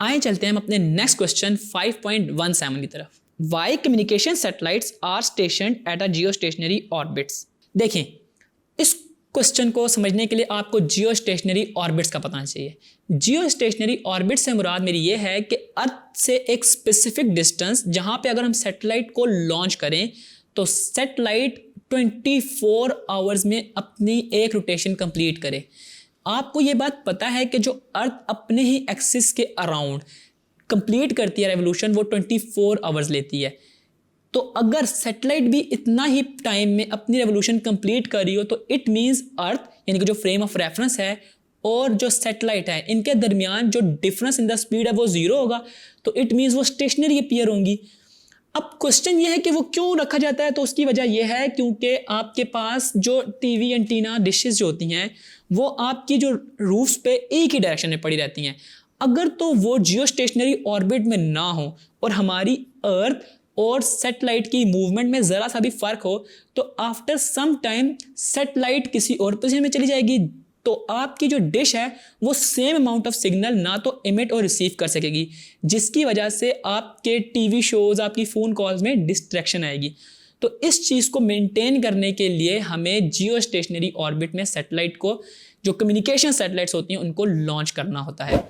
आए चलते हैं हम अपने नेक्स्ट क्वेश्चन 5.17 की तरफ। Why communication satellites are stationed at a geostationary orbits. देखें, इस क्वेश्चन को समझने के लिए आपको जियो स्टेशनरी ऑर्बिट्स का पता चाहिए। जियो स्टेशनरी ऑर्बिट से मुराद मेरी ये है कि अर्थ से एक स्पेसिफिक डिस्टेंस जहां पे अगर हम सैटेलाइट को लॉन्च करें तो सैटेलाइट 24 आवर्स में अपनी एक रोटेशन कंप्लीट करे। आपको ये बात पता है कि जो अर्थ अपने ही एक्सिस के अराउंड कंप्लीट करती है रेवोल्यूशन, वो 24 आवर्स लेती है। तो अगर सैटेलाइट भी इतना ही टाइम में अपनी रेवोल्यूशन कंप्लीट कर रही हो तो इट मींस अर्थ यानी कि जो फ्रेम ऑफ रेफरेंस है और जो सैटेलाइट है इनके दरमियान जो डिफरेंस इन द स्पीड है वो जीरो होगा, तो इट मींस वो स्टेशनरी अपीयर होंगी। अब क्वेश्चन ये है कि वो क्यों रखा जाता है, तो उसकी वजह यह है क्योंकि आपके पास जो टीवी एंटीना डिशेस जो होती हैं वो आपकी जो रूफ्स पे एक ही डायरेक्शन में पड़ी रहती हैं। अगर तो वो जियो स्टेशनरी ऑर्बिट में ना हो और हमारी अर्थ और सैटेलाइट की मूवमेंट में ज़रा सा भी फ़र्क हो तो आफ्टर सम टाइम सैटेलाइट किसी और पोजीशन में चली जाएगी, तो आपकी जो डिश है वो सेम अमाउंट ऑफ सिग्नल ना तो इमिट और रिसीव कर सकेगी, जिसकी वजह से आपके टीवी शोज़, आपकी फ़ोन कॉल्स में डिस्ट्रैक्शन आएगी। तो इस चीज़ को मेंटेन करने के लिए हमें जियो स्टेशनरी ऑर्बिट में सैटेलाइट को, जो कम्युनिकेशन सैटेलाइट्स होती हैं, उनको लॉन्च करना होता है।